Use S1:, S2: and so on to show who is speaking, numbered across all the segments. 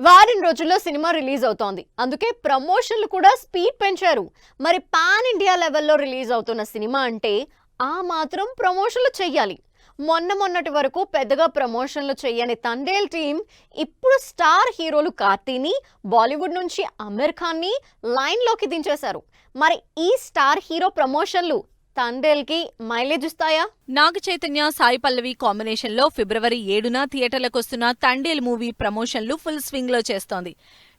S1: వారం రోజుల్లో cinema release అవుతోంది. అందుకే ప్రమోషన్లు కూడా స్పీడ్ పెంచారు. మరి పాన్ ఇండియా లెవెల్లో రిలీజ్ అవుతున్న సినిమా అంటే ఆ మాత్రం ప్రమోషన్లు చెయ్యాలి. మొన్నటి వరకు పెద్దగా ప్రమోషన్లు చెయ్యని తండేల్ టీం ఇప్పుడు స్టార్ హీరోలు కార్తీని, బాలీవుడ్ నుంచి అమీర్ ఖాన్ని లైన్లోకి దించేశారు. మరి ఈ స్టార్ హీరో ప్రమోషన్లు తండేల్ కి మైలేజ్ ఇస్తాయా?
S2: నాగ చైతన్య, సాయి పల్లవి కాంబినేషన్ లో ఫిబ్రవరి 7న థియేటర్లకు వస్తున్న తండేల్ మూవీ ప్రమోషన్లు ఫుల్ స్వింగ్ లో చేస్తోంది.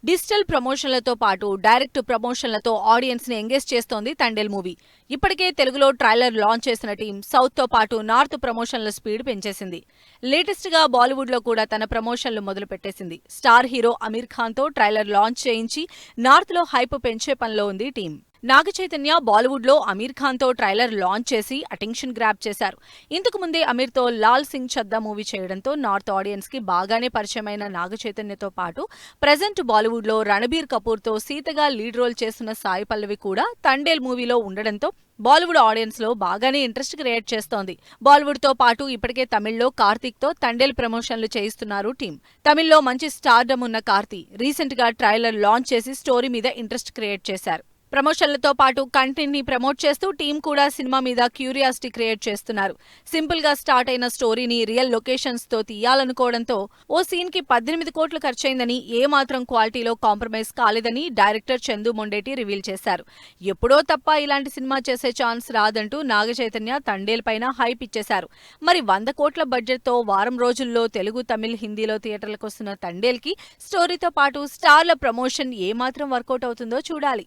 S2: డిజిటల్ ప్రమోషన్లతో పాటు డైరెక్ట్ ప్రమోషన్లతో ఆడియన్స్ ని ఎంగేజ్ చేస్తోంది తండేల్ మూవీ. ఇప్పటికే తెలుగులో ట్రైలర్ లాంచ్ చేసిన టీం సౌత్ తో పాటు నార్త్ ప్రమోషన్ల స్పీడ్ పెంచేసింది. లేటెస్ట్ గా బాలీవుడ్ లో కూడా తన ప్రమోషన్లు మొదలు పెట్టేసింది. స్టార్ హీరో అమీర్ ఖాన్ తో ట్రైలర్ లాంచ్ చేయించి నార్త్ లో హైప్ పెంచే పనిలో ఉంది టీం. నాగ చైతన్య బాలీవుడ్ లో అమీర్ ఖాన్ తో ట్రైలర్ లాంచ్ చేసి అటెన్షన్ గ్రాబ్ చేశారు. ఇంతకు ముందే అమీర్ తో లాల్ సింగ్ చద్దా మూవీ చేయడంతో నార్త్ ఆడియన్స్ కి బాగానే పరిచయమైన నాగ చైతన్యతో పాటు ప్రెజెంట్ బాలీవుడ్ లో రణబీర్ కపూర్ తో సీతగా లీడ్ రోల్ చేస్తున్న సాయి పల్లవి కూడా తండేల్ మూవీలో ఉండడంతో బాలీవుడ్ ఆడియన్స్ లో బాగానే ఇంట్రెస్ట్ క్రియేట్ చేస్తోంది. బాలీవుడ్ తో పాటు ఇప్పటికే తమిళ్లో కార్తీక్ తో తండేల్ ప్రమోషన్లు చేయిస్తున్నారు టీం. తమిళ్లో మంచి స్టార్డమ్ ఉన్న కార్తీ రీసెంట్ గా ట్రైలర్ లాంచ్ చేసి స్టోరీ మీద ఇంట్రెస్ట్ క్రియేట్ చేశారు. ప్రమోషన్లతో పాటు కంటెంట్ ని ప్రమోట్ చేస్తూ టీం కూడా సినిమా మీద క్యూరియాసిటీ క్రియేట్ చేస్తున్నారు. సింపుల్ గా స్టార్ట్ అయిన స్టోరీని రియల్ లొకేషన్స్ తో తీయాలనుకోవడంతో ఓ సీన్ కి 18 కోట్లు ఖర్చయిందని, ఏ మాత్రం క్వాలిటీలో కాంప్రమైజ్ కాలేదని డైరెక్టర్ చందు మొండేటి రివీల్ చేశారు. ఎప్పుడో తప్ప ఇలాంటి సినిమా చేసే ఛాన్స్ రాదంటూ నాగ చైతన్య తండేల్ పైన హైప్ ఇచ్చేశారు. మరి 100 కోట్ల బడ్జెట్ తో వారం రోజుల్లో తెలుగు, తమిళ్, హిందీలో థియేటర్లకు వస్తున్న తండేల్ కి స్టోరీతో పాటు స్టార్ల ప్రమోషన్ ఏ మాత్రం వర్కౌట్ అవుతుందో చూడాలి.